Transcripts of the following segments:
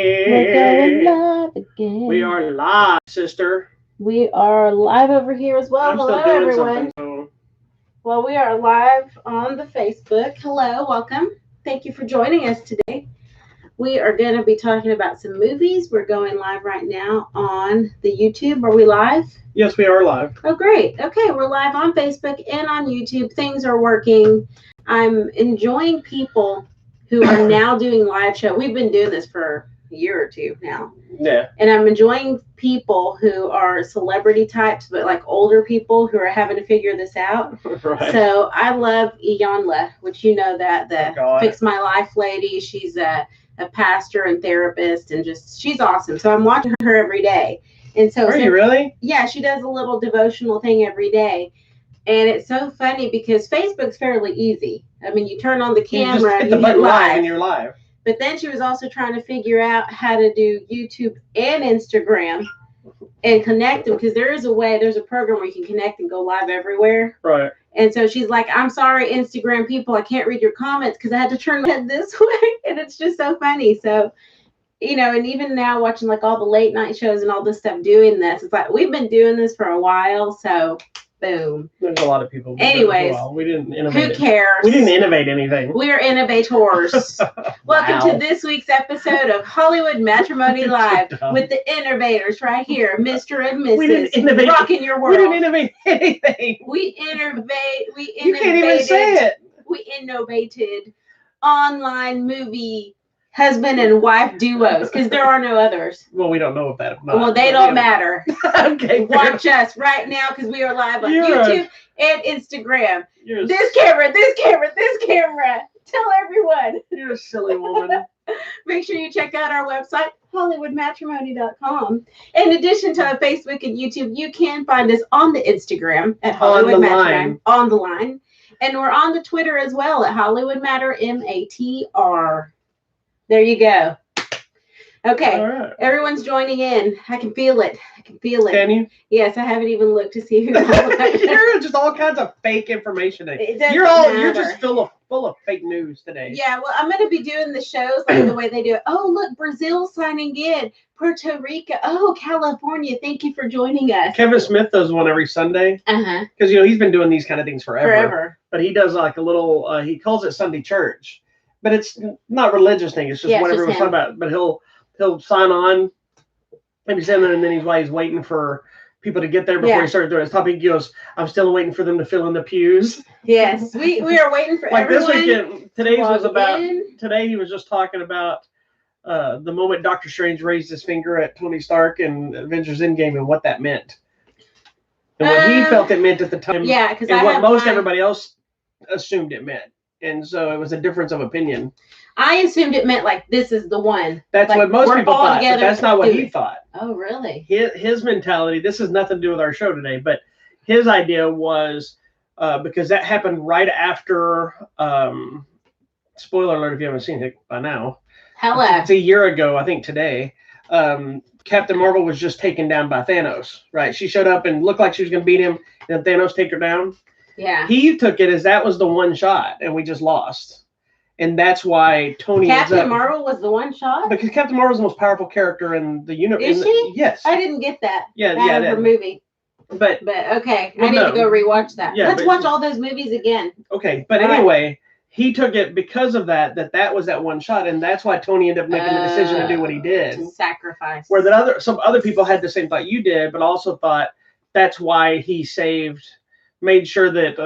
We're going live again. We are live, sister. We are live over here as well. I'm Hello, still doing everyone. something, so... Well, we are live on the Facebook. Hello, welcome. Thank you for joining us today. We are going to be talking about some movies. We're going live right now on the YouTube. Are we live? Yes, we are live. Oh, great. Okay, we're live on Facebook and on YouTube. Things are working. I'm enjoying people who are now doing live show. We've been doing this for a year or two now. Yeah. And I'm enjoying people who are celebrity types, but like older people who are having to figure this out. Right. So I love Iyanla, which you know that, the Fix My Life lady. She's a pastor and therapist, and just she's awesome. So I'm watching her every day. And so Are you really? Yeah, she does a little devotional thing every day. And it's so funny because Facebook's fairly easy. I mean, you turn on the camera, you just hit the button live and you're live. But then she was also trying to figure out how to do YouTube and Instagram and connect them, because there's a program where you can connect and go live everywhere. Right. And so she's like, I'm sorry, Instagram people, I can't read your comments because I had to turn my head this way. And it's just so funny. So, you know, and even now watching like all the late night shows and all this stuff doing this, it's like we've been doing this for a while. So boom. There's a lot of people. Anyways, we didn't innovate. Who cares? We didn't innovate anything. We're innovators. Welcome to this week's episode of Hollywood Matrimony Live with the innovators right here, Mr. and Mrs. We didn't innovate. Rocking your world. We didn't innovate anything. We innovate. You can't even say it. We innovated online movie husband and wife duos, because there are no others. Well, we don't know if that. Well, they don't matter. Okay. Watch us right now, because we are live on YouTube and Instagram. This camera. Tell everyone. You're a silly woman. Make sure you check out our website, HollywoodMatrimony.com. In addition to our Facebook and YouTube, you can find us on the Instagram at Hollywood Matrimony. On the line. And we're on the Twitter as well at Hollywood Matter, MATR. There you go. Okay, right. Everyone's joining in. I can feel it. Can you? Yes, I haven't even looked to see who's You're just all kinds of fake information. You're just full of fake news today. Yeah, well, I'm going to be doing the shows like the way they do it. Oh, look, Brazil signing in. Puerto Rico. Oh, California. Thank you for joining us. Kevin Smith does one every Sunday. Uh-huh. Because, he's been doing these kind of things forever. But he does like a little, he calls it Sunday church. But it's not religious thing. It's just what everyone's talking about. But he'll sign on, and he's in there, and then he's waiting for people to get there before he starts doing his topic. He goes, "I'm still waiting for them to fill in the pews." Yes, we are waiting for like everyone. This weekend. Today he was just talking about the moment Doctor Strange raised his finger at Tony Stark in Avengers Endgame and what that meant, and what he felt it meant at the time. Yeah, because everybody else assumed it meant. And so it was a difference of opinion. I assumed it meant like this is the one. That's what most people thought, but that's not what he thought. Oh, really? His mentality, this has nothing to do with our show today, but his idea was, because that happened right after, spoiler alert if you haven't seen it by now. Hello. It's a year ago, I think today. Captain Marvel was just taken down by Thanos, right? She showed up and looked like she was going to beat him, and then Thanos take her down. Yeah. He took it as that was the one shot, and we just lost. And that's why Tony Captain Marvel was the one shot? Because Captain Marvel is the most powerful character in the universe. Is she? Yes. I didn't get that. Yeah, her movie. But okay. I need to go rewatch that. Yeah, Let's watch all those movies again. Okay. But anyway, he took it because of that was that one shot, and that's why Tony ended up making the decision to do what he did. To sacrifice. Where some other people had the same thought you did, but also thought that's why he made sure that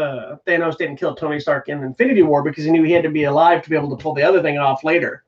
Thanos didn't kill Tony Stark in Infinity War, because he knew he had to be alive to be able to pull the other thing off later.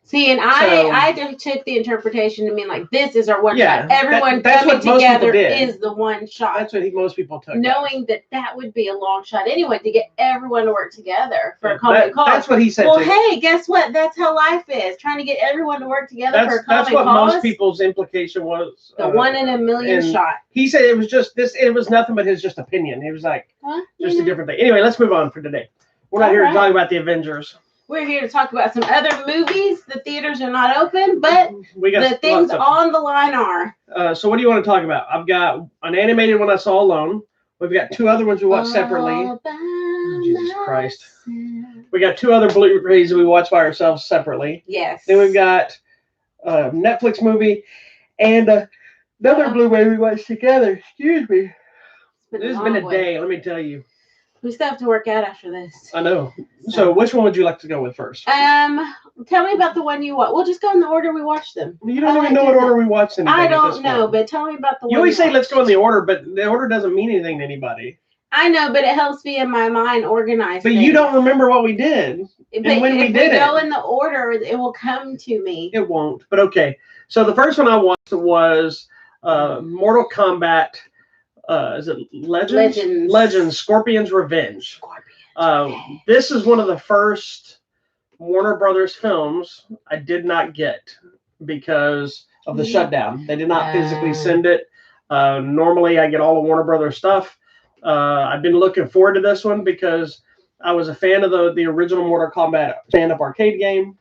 See, and I just took the interpretation to mean like this is our one shot. Everyone coming together is the one shot. That's what most people took. Knowing that would be a long shot anyway to get everyone to work together for a common cause. That's what he said. Well, hey, guess what? That's how life is. Trying to get everyone to work together for a common cause. That's what most people's implication was. The 1 in a million shot. He said it was just this. It was nothing but his just opinion. He was like just a different thing. Anyway, let's move on for today. We're not here to talk about the Avengers. We're here to talk about some other movies. The theaters are not open, but the things on the line are. So what do you want to talk about? I've got an animated one I saw alone. We've got 2 other ones we watched separately. Jesus Christ. We got 2 other Blu-rays that we watched by ourselves separately. Yes. Then we've got Netflix movie, and another Blu-ray we watched together. Excuse me. It's been a day, let me tell you. We still have to work out after this. I know. So which one would you like to go with first? Tell me about the one you watched. We'll just go in the order we watched them. You don't even know what order we watched them. I don't know, but tell me about the one. You always say let's go in the order, but the order doesn't mean anything to anybody. I know, but it helps me in my mind organize. But you don't remember what we did. And when we did it. If we go in the order, it will come to me. It won't. But okay. So the first one I watched was Mortal Kombat. Is it Legends? Legends. Scorpion's Revenge. This is one of the first Warner Brothers films I did not get because of the shutdown. They did not physically send it. Normally, I get all the Warner Brothers stuff. I've been looking forward to this one because I was a fan of the original Mortal Kombat stand-up arcade game.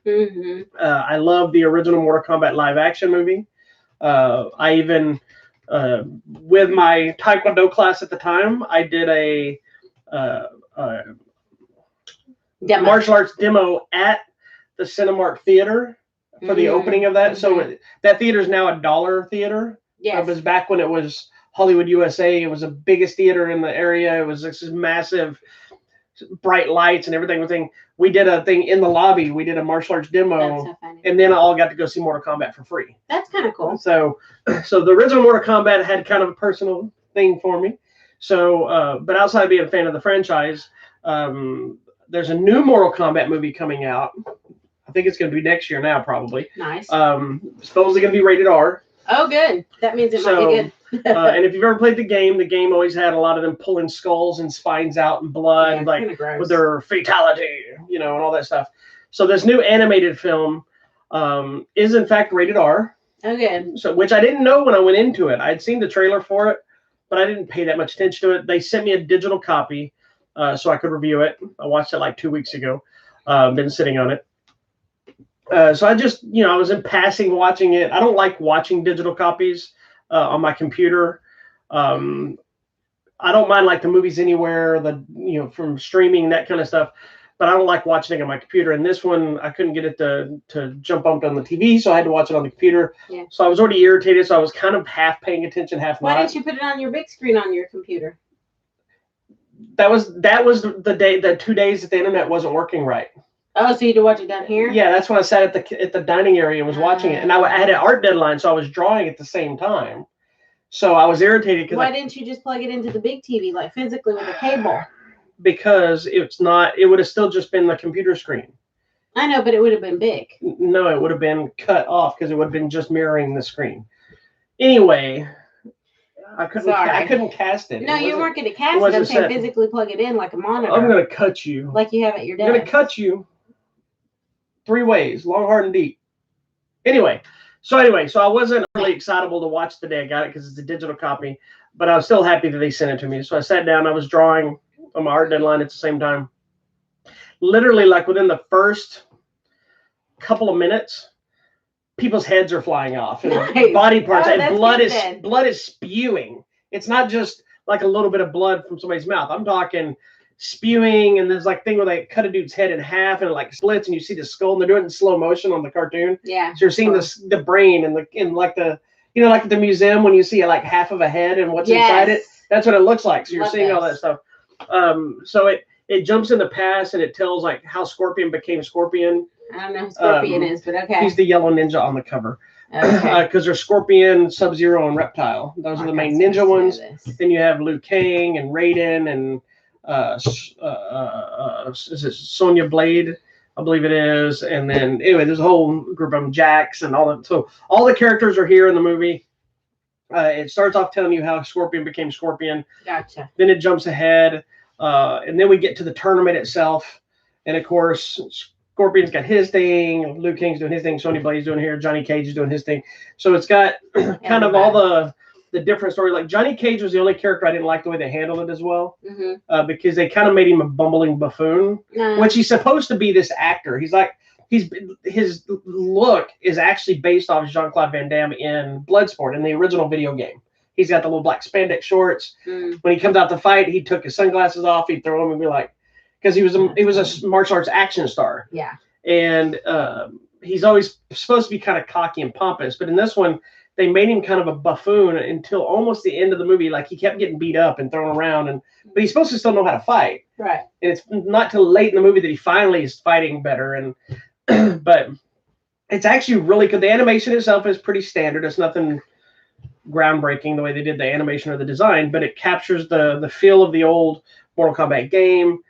I love the original Mortal Kombat live-action movie. I even... with my Taekwondo class at the time, I did a martial arts demo at the Cinemark Theater for the opening of that. So that theater is now a dollar theater. It was back when it was Hollywood, USA. It was the biggest theater in the area. It was this massive, bright lights and everything. We did a thing in the lobby. We did a martial arts demo, so and then I all got to go see Mortal Kombat for free. That's kind of cool. So the original Mortal Kombat had kind of a personal thing for me. So, but outside of being a fan of the franchise, there's a new Mortal Kombat movie coming out. I think it's going to be next year now, probably. Nice. Supposedly going to be rated R. Oh, good. That means it might be good. And if you've ever played the game always had a lot of them pulling skulls and spines out and blood, like with their fatality, and all that stuff. So this new animated film is in fact rated R. Okay. So which I didn't know when I went into it. I'd seen the trailer for it, but I didn't pay that much attention to it. They sent me a digital copy so I could review it. I watched it like 2 weeks ago. Been sitting on it. So I just, I was in passing watching it. I don't like watching digital copies on my computer. I don't mind like the movies anywhere, from streaming, that kind of stuff. But I don't like watching it on my computer. And this one, I couldn't get it to jump up on the TV, so I had to watch it on the computer. Yeah. So I was already irritated, so I was kind of half paying attention, half not. Why didn't you put it on your big screen on your computer? That was the 2 days that the internet wasn't working right. Oh, so you had to watch it down here? Yeah, that's when I sat at the dining area and was watching it. And I had an art deadline, so I was drawing at the same time. So I was irritated. Why didn't you just plug it into the big TV, like physically with a cable? Because it would have still just been the computer screen. I know, but it would have been big. No, it would have been cut off because it would have been just mirroring the screen. Anyway, I couldn't cast it. No, you weren't going to cast it. I'm saying physically plug it in like a monitor. I'm going to cut you. Like you have at your desk. I'm going to cut you 3 ways, long, hard, and deep. So I wasn't really excitable to watch the day I got it because it's a digital copy, but I was still happy that they sent it to me. So I sat down, I was drawing on my art deadline at the same time. Literally, like within the first couple of minutes, people's heads are flying off, and body parts, and blood is spewing. It's not just like a little bit of blood from somebody's mouth. I'm talking spewing, and there's like thing where they cut a dude's head in half and it like splits, and you see the skull, and they're doing it in slow motion on the cartoon. Yeah. So you're seeing the brain and like the like at the museum when you see like half of a head and what's inside it. That's what it looks like. So you're seeing all that stuff. So it jumps in the past and it tells like how Scorpion became Scorpion. I don't know who Scorpion is, but okay. He's the yellow ninja on the cover. Okay. Because there's Scorpion, Sub-Zero, and Reptile. Those are the main ninja ones. Then you have Liu Kang and Raiden and is it Sonya Blade? I believe it is. And then anyway, there's a whole group of them, Jax and all that. So all the characters are here in the movie. It starts off telling you how Scorpion became Scorpion. Gotcha. Then it jumps ahead, and then we get to the tournament itself. And of course, Scorpion's got his thing, Liu Kang's doing his thing, Sonya Blade's doing here, Johnny Cage is doing his thing. So it's got kind of all the different story. Like Johnny Cage was the only character I didn't like the way they handled it as well, because they kind of made him a bumbling buffoon, which he's supposed to be this actor. His look is actually based off Jean-Claude Van Damme in Bloodsport, in the original video game. He's got the little black spandex shorts. When he comes out to fight, he took his sunglasses off. He'd throw them and be like, because he was a martial arts action star. Yeah. And he's always supposed to be kind of cocky and pompous, but in this one, they made him kind of a buffoon until almost the end of the movie. Like he kept getting beat up and thrown around, but he's supposed to still know how to fight. Right. And it's not till late in the movie that he finally is fighting better. And but it's actually really good. The animation itself is pretty standard. It's nothing groundbreaking the way they did the animation or the design, but it captures the feel of the old Mortal Kombat game,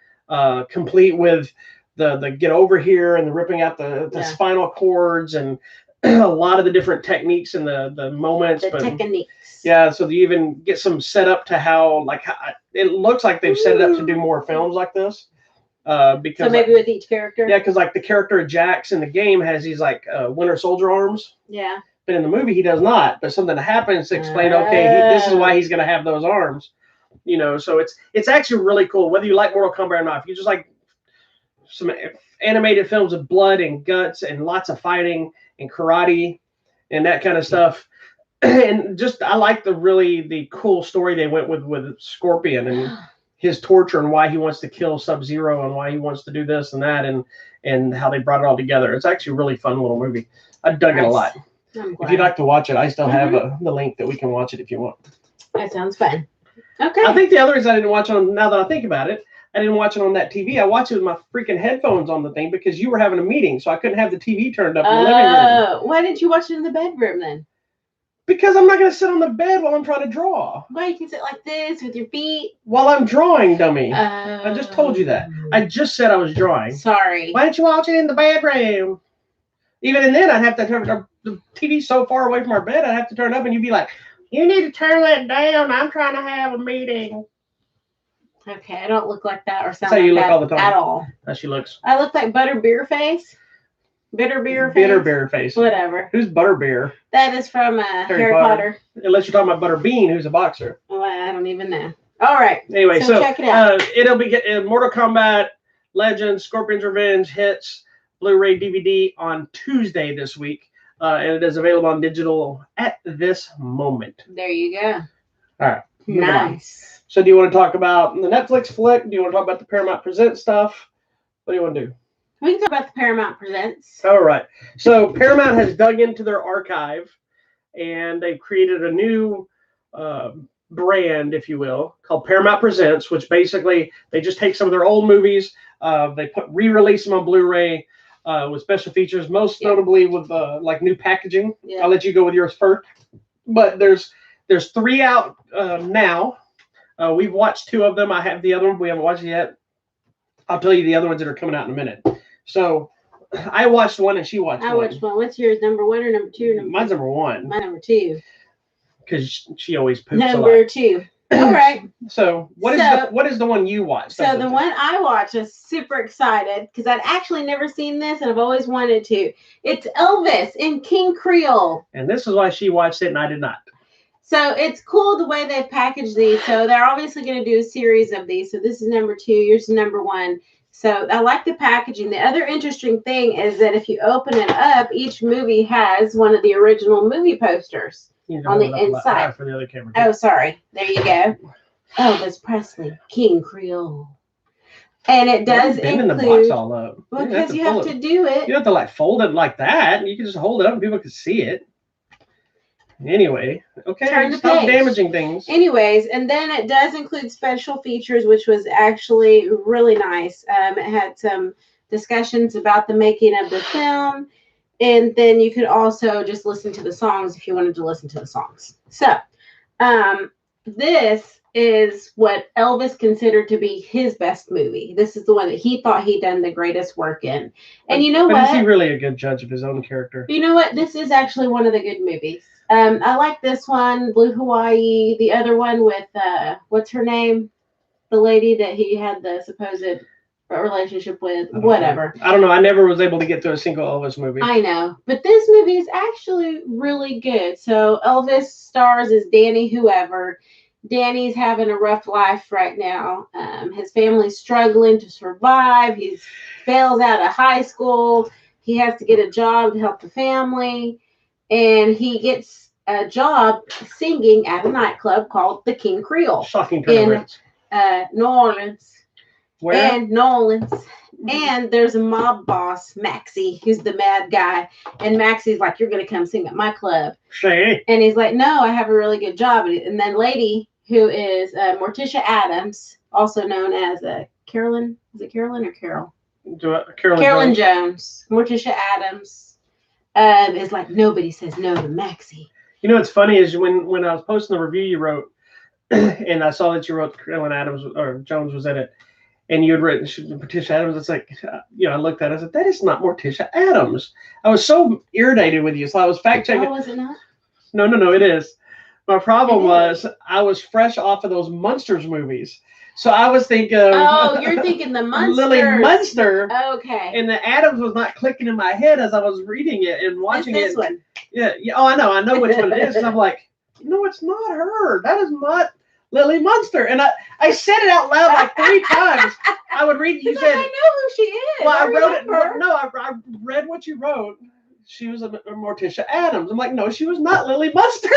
complete with the get over here and the ripping out the spinal cords and a lot of the different techniques and the moments. Techniques. Yeah, so you even get some setup to how it looks like they've set it up to do more films like this. Because so maybe with each character. Yeah, because like the character of Jax in the game has these like Winter Soldier arms. Yeah. But in the movie he does not. But something happens to explain. Okay, this is why he's going to have those arms. You know, so it's actually really cool. Whether you like Mortal Kombat or not, if you just like some animated films of blood and guts and lots of fighting and karate and that kind of stuff, and just I like the cool story they went with Scorpion and his torture and why he wants to kill Sub-Zero and why he wants to do this and that and how they brought it all together. It's actually a really fun little movie. I dug it a lot. If you'd like to watch it, I still have the link that we can watch it if you want. That sounds fun. Okay. I think the other reason I didn't watch it now that I think about it, I didn't watch it on that TV. I watched it with my freaking headphones on the thing because you were having a meeting, so I couldn't have the TV turned up in the living room. Why didn't you watch it in the bedroom then? Because I'm not going to sit on the bed while I'm trying to draw. Why, you can sit like this with your feet? While I'm drawing, dummy. I just told you that. I just said I was drawing. Sorry. Why didn't you watch it in the bedroom? Even then, I'd have to turn the TV so far away from our bed, I'd have to turn it up, and you'd be like, you need to turn that down. I'm trying to have a meeting. Okay, I don't look like that or sound That's how you like look that all the time. At all. How she looks. I look like Butterbeer face. Bitterbeer face. Bitterbeer face. Whatever. Who's Butterbeer? That is from Harry Potter. Unless you're talking about Butterbean, who's a boxer. Well, I don't even know. All right. Anyway, so check it out. It'll be Mortal Kombat Legends, Scorpion's Revenge hits Blu-ray DVD on Tuesday this week. And it is available on digital at this moment. There you go. All right. Nice. So do you want to talk about the Netflix flick? Do you want to talk about the Paramount Presents stuff? What do you want to do? We can talk about the Paramount Presents. All right. So Paramount has dug into their archive, and they've created a new brand, if you will, called Paramount Presents, which basically they just take some of their old movies, they re-release them on Blu-ray with special features, most notably with like new packaging. Yeah. I'll let you go with yours first. But there's 3 out now. We've watched 2 of them. I have the other one. We haven't watched it yet. I'll tell you the other ones that are coming out in a minute. So I watched one and she watched one. I watched one. What's yours? Number 1 or number 2? Mine's number 1. My number 2. Because she always poops number 2. All right. So what is the one you watched? So the one I watched, I was super excited because I'd actually never seen this and I've always wanted to. It's Elvis in King Creole. And this is why she watched it and I did not. So it's cool the way they package these. So they're obviously going to do a series of these. So this is number 2. Yours is number 1. So I like the packaging. The other interesting thing is that if you open it up, each movie has one of the original movie posters on the inside. For the other camera. Oh, sorry. There you go. Elvis Presley, King Creole. And it does include... the box all up. Well, because you have to do it. You don't have to like fold it like that. You can just hold it up and people can see it. Anyway, okay, stop damaging things. Anyways, and then it does include special features, which was actually really nice. It had some discussions about the making of the film, and then you could also just listen to the songs if you wanted to listen to the songs. So, this is what Elvis considered to be his best movie. This is the one that he thought he'd done the greatest work in. And you know what? Is he really a good judge of his own character? You know what? This is actually one of the good movies. I like this one, Blue Hawaii. The other one with, what's her name? The lady that he had the supposed relationship with. Whatever. I don't know. I never was able to get to a single Elvis movie. I know. But this movie is actually really good. So Elvis stars as Danny Whoever. Danny's having a rough life right now. His family's struggling to survive. He fails out of high school. He has to get a job to help the family. And he gets a job singing at a nightclub called the King Creole. Shocking turn in New Orleans. Where? And New Orleans. And there's a mob boss, Maxie, who's the mad guy. And Maxie's like, you're going to come sing at my club. Say. And he's like, no, I have a really good job. And then lady, who is Morticia Addams, also known as Carolyn. Is it Carolyn or Carol? Carolyn Jones. Morticia Addams is like, nobody says no to Maxie. You know what's funny is when I was posting the review you wrote, and I saw that you wrote Carolyn Adams or Jones was in it, and you had written Morticia Addams. It's like, I looked at it. I said, that is not Morticia Addams. I was so irritated with you, so I was fact checking. Oh, was it not? No, it is. My problem was I was fresh off of those Munsters movies. So I was thinking. Oh, you're thinking the Munsters. Lily Munster. Okay. And the Adams was not clicking in my head as I was reading it and watching this one. Yeah. Oh, I know which one it is. And I'm like, no, it's not her. That is not Lily Munster. And I said it out loud like 3 times. I would read. You said, I know who she is. Well, I wrote it. No, I read what you wrote. She was a Morticia Addams. I'm like, no, she was not Lily Munster.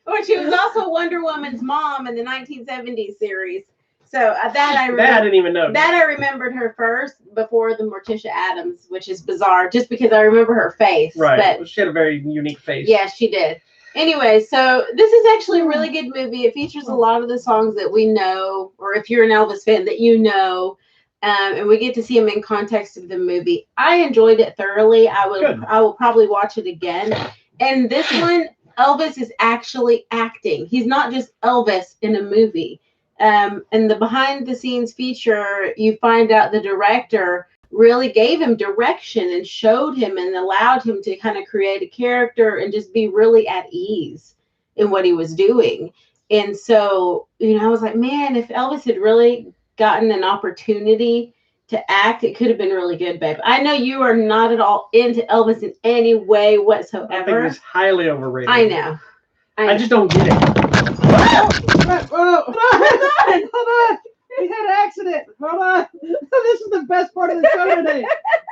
Well, she was also Wonder Woman's mom in the 1970s series. So that I remember. That I didn't even know. That I remembered her first before the Morticia Addams, which is bizarre, just because I remember her face. Right. But she had a very unique face. Yeah, she did. Anyway, so this is actually a really good movie. It features a lot of the songs that we know, or if you're an Elvis fan, that you know. And we get to see him in context of the movie. I enjoyed it thoroughly. I will probably watch it again. And this one, Elvis is actually acting. He's not just Elvis in a movie. In the behind the scenes feature, you find out the director really gave him direction and showed him and allowed him to kind of create a character and just be really at ease in what he was doing. And so, I was like, man, if Elvis had really gotten an opportunity to act, it could have been really good, babe. I know you are not at all into Elvis in any way whatsoever. I think he's highly overrated. I know. I just don't get it. Hold on. We had an accident. Hold on. This is the best part of the show today.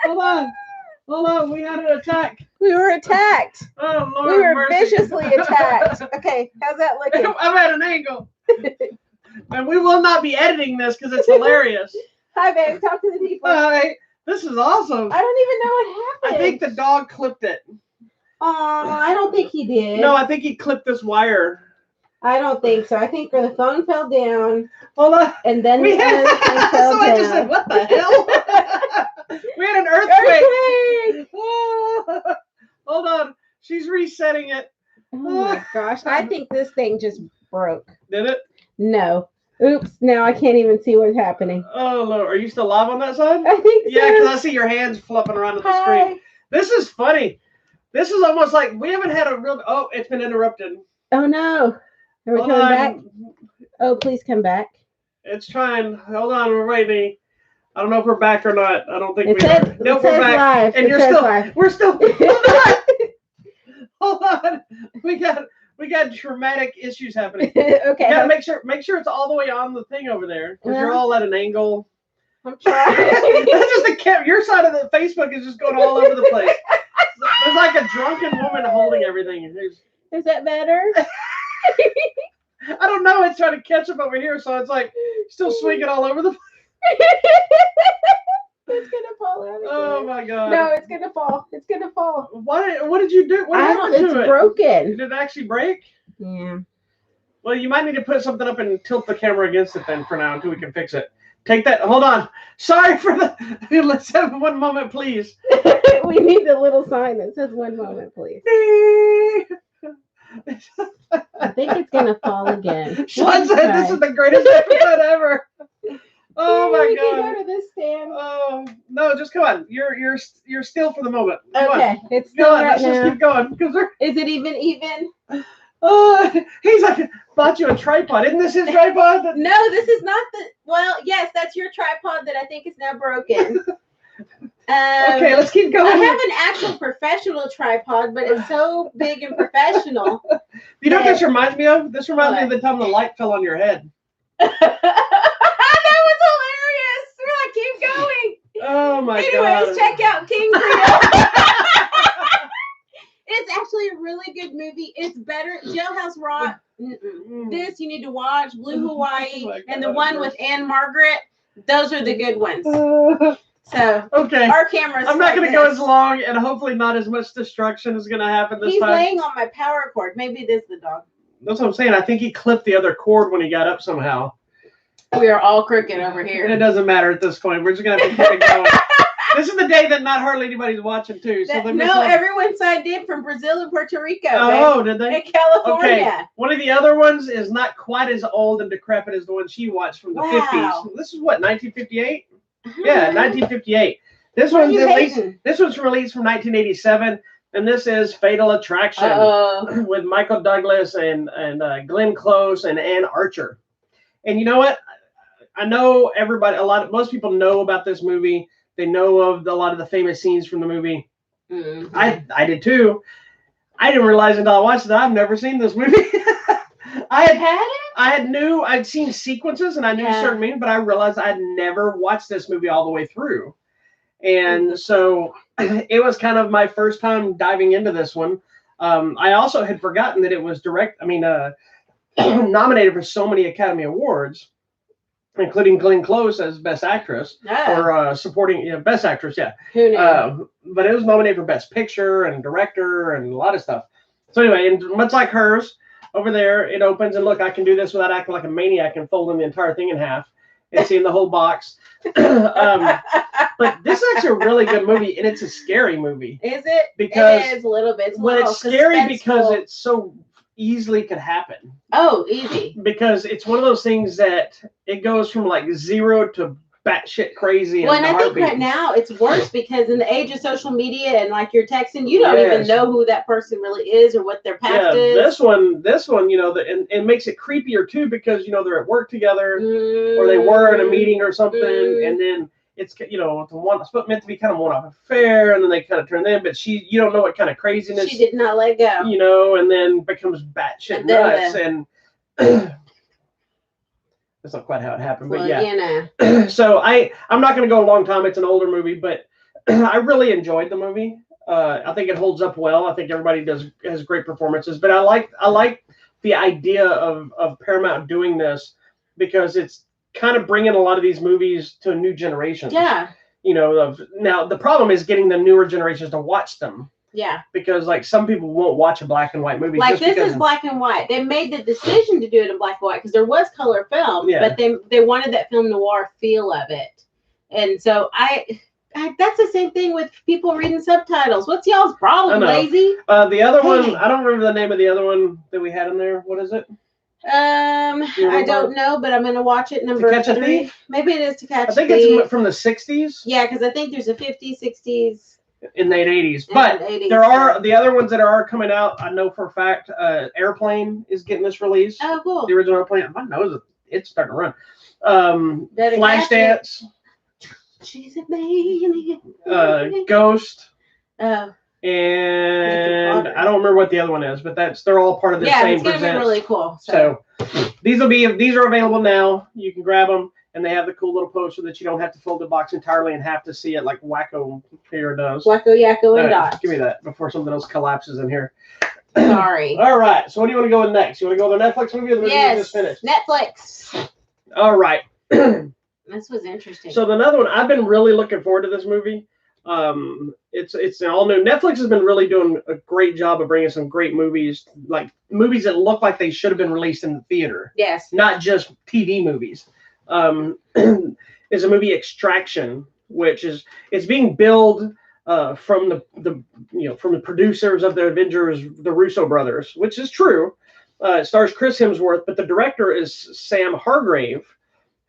Hold on. We had an attack. We were attacked. Oh, Lord. We were viciously attacked. Okay, how's that looking? I'm at an angle. And we will not be editing this because it's hilarious. Hi, babe. Talk to the people. Hi. This is awesome. I don't even know what happened. I think the dog clipped it. Oh, I don't think he did. No, I think he clipped this wire. I don't think so. I think the phone fell down. Hold on. And then we had, so I just said, what the hell? We had an earthquake. Oh, hold on. She's resetting it. Oh my gosh. I think this thing just broke. Did it? No. Oops. Now I can't even see what's happening. Oh, Lord. Are you still live on that side? I think so. Yeah, because I see your hands flopping around at the screen. This is funny. This is almost like we haven't had a real... Oh, it's been interrupted. Oh, no. Are we coming back? Oh, please come back. It's trying. Hold on, we're waiting. I don't know if we're back or not. I don't think we are. No, we're back. Live. And you're still live. We're still Hold on. We got dramatic issues happening. Okay. You gotta make sure it's all the way on the thing over there. Because you're all at an angle. I'm trying. That's just your side of the Facebook is just going all over the place. There's like a drunken woman holding everything. Is that better? I don't know. It's trying to catch up over here, so it's like still swinging all over the place. It's gonna fall out again. Oh my god! No, it's gonna fall. It's gonna fall. What did you do? What happened to it? It's broken. Did it actually break? Yeah. Well, you might need to put something up and tilt the camera against it then for now until we can fix it. Take that. Hold on. Sorry for the. Let's have 1 moment, please. We need the little sign that says 1 moment, please. I think it's gonna fall again. Sean said this is the greatest episode ever. Oh my god! Can go to this stand. Oh no, just come on. You're still for the moment. Come on. It's still right let's now. Just keep going. Is it even? Oh, he's like bought you a tripod. Isn't this his tripod? No, this is not the. Well, yes, that's your tripod that I think is now broken. Okay, let's keep going. I have an actual professional tripod, but it's so big and professional. You know what this reminds me of? This reminds me of the time the light fell on your head. That was hilarious. We're like, keep going. Oh my god. Anyways, check out King Creole. It's actually a really good movie. It's better. Jailhouse Rock. This you need to watch. Blue Hawaii and the one with Anne Margaret. Those are the good ones. So okay, our cameras. I'm not going to go as long, and hopefully not as much destruction is going to happen this time. He's laying on my power cord. Maybe it is the dog. That's what I'm saying. I think he clipped the other cord when he got up somehow. We are all crooked over here. And it doesn't matter at this point. We're just going to have to keep it going. This is the day that not hardly anybody's watching, too. So everyone signed in from Brazil and Puerto Rico. Oh, did they? In California. Okay. One of the other ones is not quite as old and decrepit as the one she watched from the 50s. This is what, 1958? Yeah, 1958. This one's released from 1987, and this is Fatal Attraction with Michael Douglas and Glenn Close and Ann Archer. And you know what? I know most people know about this movie. They know of a lot of the famous scenes from the movie. Mm-hmm. I did too. I didn't realize until I watched it that I've never seen this movie. I'd seen sequences and I knew certain meanings, but I realized I'd never watched this movie all the way through. And so it was kind of my first time diving into this one. I also had forgotten that it was nominated for so many Academy Awards, including Glenn Close as Best Actress or supporting, Best Actress, yeah. Who knew? But it was nominated for Best Picture and Director and a lot of stuff. So anyway, and much like hers, over there it opens and look, I can do this without acting like a maniac and folding the entire thing in half and seeing the whole box. But this is actually a really good movie, and it's a scary movie. Is it? Because it is a little bit. It's scary because it's so easily could happen. Oh, easy. Because it's one of those things that it goes from like 0 to batshit crazy. Well, and I think right now it's worse because in the age of social media and like you're texting, you don't even know who that person really is or what their past is. This one, and it makes it creepier too because they're at work together or they were in a meeting or something, and then it's it's meant to be kind of one-off affair, and then they kind of turn in, but you don't know what kind of craziness she did not let go, and then becomes batshit nuts, and that's not quite how it happened, but yeah. So I'm not going to go a long time. It's an older movie, but I really enjoyed the movie. I think it holds up well. I think everybody has great performances, but I like the idea of Paramount doing this because it's kind of bringing a lot of these movies to a new generation. Yeah. Now the problem is getting the newer generations to watch them. Yeah. Because like some people won't watch a black and white movie. Like this is black and white. They made the decision to do it in black and white because there was color film, but they wanted that film noir feel of it. And so that's the same thing with people reading subtitles. What's y'all's problem, lazy? The other one, I don't remember the name of the other one that we had in there. What is it? I don't know, but I'm gonna watch it. Number 3. Maybe it is To Catch a Thief. I think it's from the 60s. Yeah, because I think there's a 50s, 60s, in the 80s. But there are the other ones that are coming out. I know for a fact. Airplane is getting this release. Oh, cool. The original Airplane. My nose, it's starting to run. Flashdance. She's a baby. Ghost. Oh. And I don't remember what the other one is, but they're all part of the same. It's gonna be really cool. So these are available now. You can grab them, and they have the cool little poster that you don't have to fold the box entirely and have to see it like Wacko here does. Wacko Yakko and Dot. Give me that before something else collapses in here. Sorry. All right. So what do you want to go with next? You want to go with the Netflix movie or the movie you just finished? Netflix. All right. This was interesting. So another one, I've been really looking forward to this movie. It's all new. Netflix has been really doing a great job of bringing some great movies, like movies that look like they should have been released in the theater. Yes. Not just TV movies. Is a movie Extraction, which it's being billed from the producers of the Avengers, the Russo brothers, which is true. It stars Chris Hemsworth, but the director is Sam Hargrave,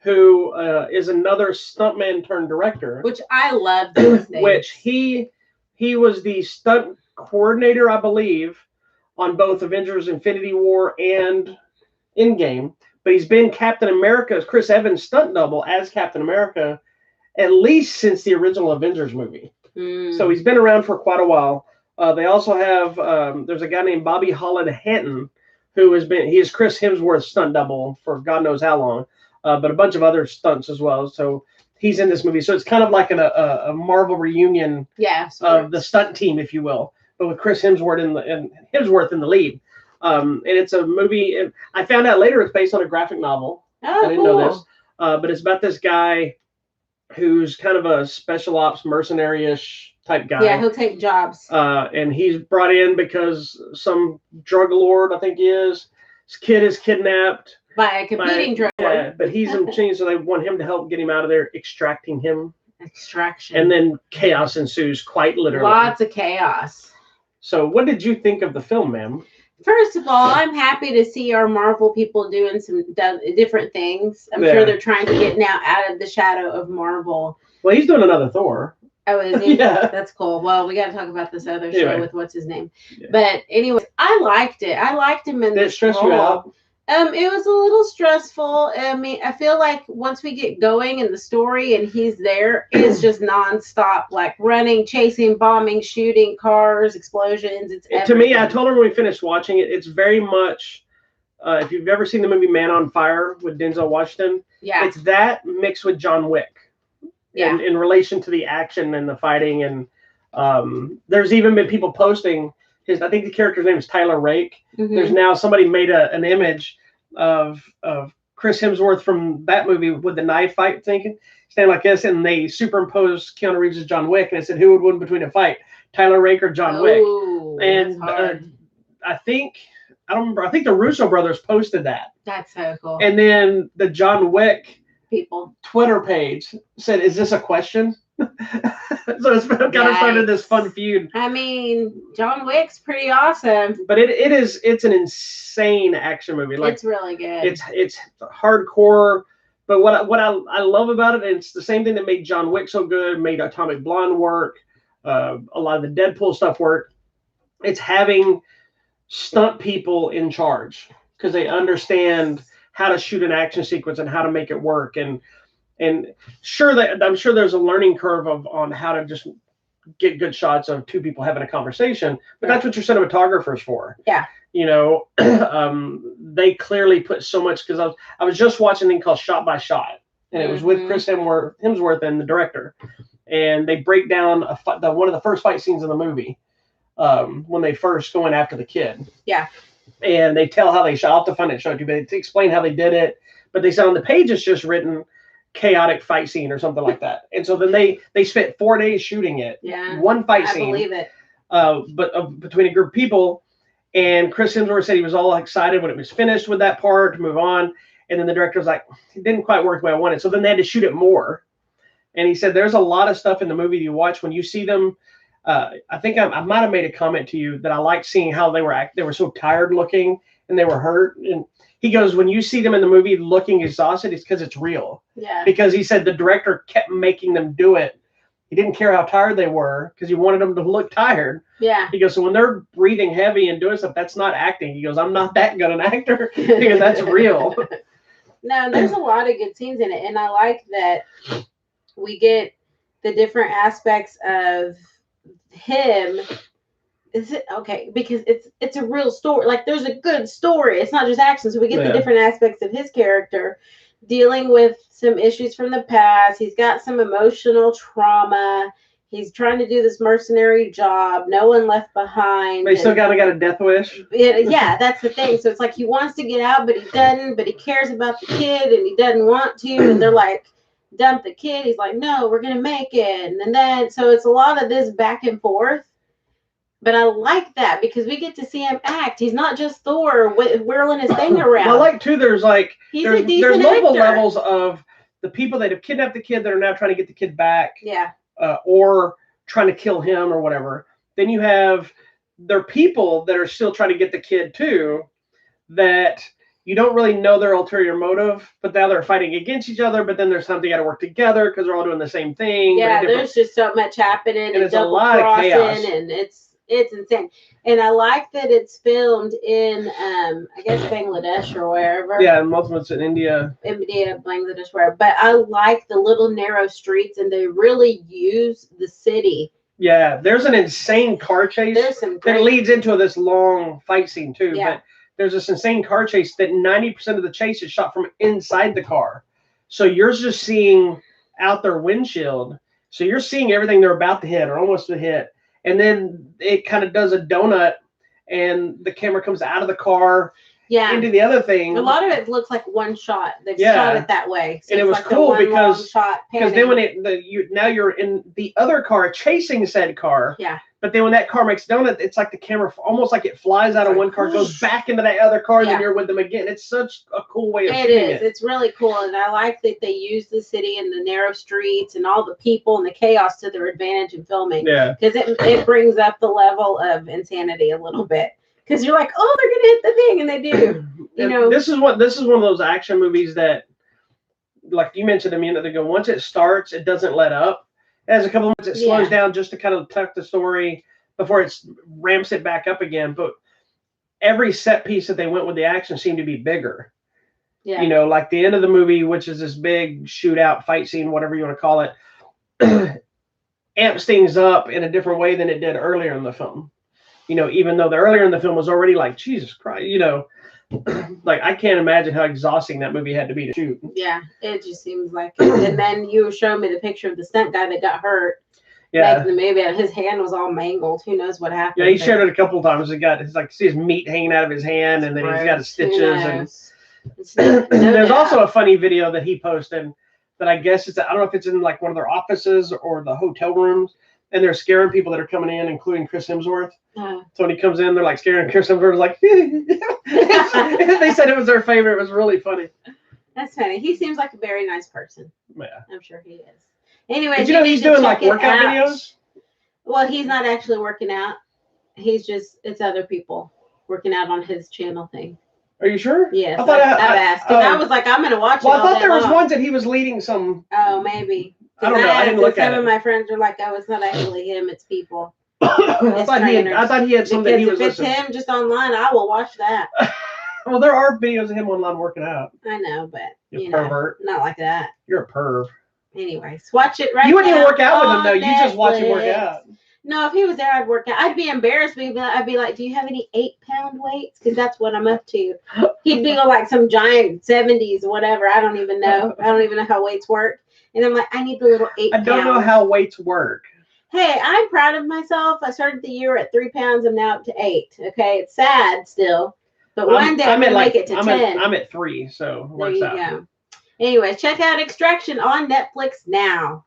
who is another stuntman turned director. Which I love those names. Which he was the stunt coordinator, I believe, on both Avengers Infinity War and Endgame. But he's been Captain America's Chris Evans' stunt double as Captain America at least since the original Avengers movie. So he's been around for quite a while. They also have there's a guy named Bobby Holland Hanton he is Chris Hemsworth's stunt double for God knows how long. But a bunch of other stunts as well. So he's in this movie. So it's kind of like a Marvel reunion of the stunt team, if you will, but with Chris Hemsworth in the lead. And it's a movie. And I found out later it's based on a graphic novel. Oh, I didn't know this. but it's about this guy who's kind of a special ops mercenary-ish type guy. Yeah, he'll take jobs. And he's brought in because some drug lord, I think he is, his kid is kidnapped by a competing drug lord. Yeah, but he's in chains, so they want him to help get him out of there, extracting him. Extraction. And then chaos ensues, quite literally. Lots of chaos. So what did you think of the film, ma'am? First of all, I'm happy to see our Marvel people doing some different things. I'm sure they're trying to get now out of the shadow of Marvel. Well, he's doing another Thor. Oh, is he? Yeah. That's cool. Well, we got to talk about this other show with what's his name. Yeah. But anyway, I liked it. I liked him in this role. Did it stress you out? It was a little stressful. I mean, I feel like once we get going in the story and he's there, it's just nonstop, like running, chasing, bombing, shooting, cars, explosions. It's everything. To me, I told her when we finished watching it, it's very much, if you've ever seen the movie Man on Fire with Denzel Washington, it's that mixed with John Wick. Yeah. In relation to the action and the fighting. And there's even been people posting I think the character's name is Tyler Rake. Mm-hmm. There's now somebody made an image of Chris Hemsworth from that movie with the knife fight standing like this, and they superimposed Keanu Reeves as John Wick, and they said who would win between a fight, Tyler Rake or John Wick. And I think the Russo brothers posted that. That's so cool. And then the John Wick people Twitter page said, "Is this a question?" So it's kind of started this fun feud. I mean, John Wick's pretty awesome, but it's an insane action movie. Like, it's really good. It's hardcore, but what I love about it, and it's the same thing that made John Wick so good, made Atomic Blonde work, a lot of the Deadpool stuff work. It's having stunt people in charge because they understand how to shoot an action sequence and how to make it work. And I'm sure there's a learning curve on how to just get good shots of two people having a conversation, but that's what your cinematographer's for. Yeah. You know, they clearly put so much, because I was just watching a thing called Shot by Shot, and it was with Chris Hemsworth and the director, and they break down one of the first fight scenes in the movie when they first go in after the kid. Yeah. And they tell how they shot. I'll have to find it and show it to you, but they explain how they did it. But they said on the page it's just written chaotic fight scene or something like that. And so then they spent 4 days shooting it. Yeah. One fight scene. I believe it. But between a group of people, and Chris Hemsworth said he was all excited when it was finished with that part to move on. And then the director was like, it didn't quite work the way I wanted. So then they had to shoot it more. And he said there's a lot of stuff in the movie you watch when you see them. I think I might have made a comment to you that I liked seeing how they were so tired looking and they were hurt. And he goes, when you see them in the movie looking exhausted, it's because it's real. Yeah. Because he said the director kept making them do it. He didn't care how tired they were because he wanted them to look tired. Yeah. He goes, so when they're breathing heavy and doing stuff, that's not acting. He goes, I'm not that good an actor because that's real. No, there's a lot of good scenes in it. And I like that we get the different aspects of him. Is it okay? Because it's a real story. Like, there's a good story. It's not just action. So we get the different aspects of his character dealing with some issues from the past. He's got some emotional trauma. He's trying to do this mercenary job. No one left behind. But he still got a death wish. Yeah, that's the thing. So it's like he wants to get out, but he doesn't. But he cares about the kid, and he doesn't want to. And they're like, dump the kid. He's like, no, we're gonna make it. And then so it's a lot of this back and forth. But I like that because we get to see him act. He's not just Thor whirling his thing around. Well, I like too. There's multiple actor. levels of the people that have kidnapped the kid that are now trying to get the kid back. Yeah. Or trying to kill him or whatever. Then you have there are people that are still trying to get the kid too, that you don't really know their ulterior motive, but now they're fighting against each other. But then there's something they got to work together because they're all doing the same thing. Yeah, there's just so much happening, and it's a lot of chaos, and it's insane. And I like that it's filmed in, I guess, Bangladesh or wherever. Yeah, most of it's in India. India, Bangladesh, wherever. But I like the little narrow streets, and they really use the city. Yeah, there's an insane car chase that leads into this long fight scene too. Yeah. But there's this insane car chase that 90% of the chase is shot from inside the car. So you're just seeing out their windshield. So you're seeing everything they're about to hit or almost to hit. And then it kind of does a donut, and the camera comes out of the car, into the other thing. A lot of it looks like one shot. They've shot it that way. So and it was cool because then when now you're in the other car chasing said car. Yeah. But then when that car makes donut, it's like the camera almost like it flies out of one car, goes back into that other car, then you're with them again. It's such a cool way of shooting it. It is. It's really cool, and I like that they use the city and the narrow streets and all the people and the chaos to their advantage in filming. Yeah. Because it brings up the level of insanity a little bit. Because you're like, oh, they're gonna hit the thing, and they do. You know. This is one of those action movies that, like you mentioned a minute ago, once it starts, it doesn't let up. It has a couple of minutes it slows down just to kind of tuck the story before it ramps it back up again. But every set piece that they went with the action seemed to be bigger. Yeah. You know, like the end of the movie, which is this big shootout fight scene, whatever you want to call it, amps things up in a different way than it did earlier in the film. You know, even though the earlier in the film was already like, Jesus Christ, you know, like I can't imagine how exhausting that movie had to be to shoot. Yeah, it just seems like it. And then you showed me the picture of the stunt guy that got hurt. Yeah, making the movie, and his hand was all mangled. Who knows what happened? Yeah, he showed it a couple of times. It's like see his meat hanging out of his hand, and then he's got his stitches. And there's also a funny video that he posted that I guess I don't know if it's in like one of their offices or the hotel rooms, and they're scaring people that are coming in, including Chris Hemsworth. So when he comes in, they're like scaring Chris Hemsworth, like they said it was their favorite. It was really funny. That's funny. He seems like a very nice person. Yeah, I'm sure he is. Anyway, did you know he's doing like workout videos? Well, he's not actually working out. It's other people working out on his channel thing. Are you sure? Yes. I've asked. Because I was like, I'm going to watch it. Well, I thought there was ones that he was leading some. Oh, maybe. I don't know. I didn't look at it. Some of my friends are like, oh, it's not actually him. It's people. I thought he had some that he was listening. If it's him just online, I will watch that. Well, there are videos of him online working out. I know, but you pervert. Not like that. You're a perv. Anyways, watch it right now. You wouldn't even work out with him, though. You just watch him work out. No, if he was there, I'd work out. I'd be embarrassed, but I'd be like, do you have any 8-pound weights? Because that's what I'm up to. He'd be like some giant 70s or whatever. I don't even know. I don't even know how weights work. And I'm like, I need the little 8 pounds. I don't know how weights work. Hey, I'm proud of myself. I started the year at 3 pounds. I'm now up to 8. Okay, it's sad still. But one day I'm going to make it to 10. I'm at 3, so it works out. There you go. Anyway, check out Extraction on Netflix now.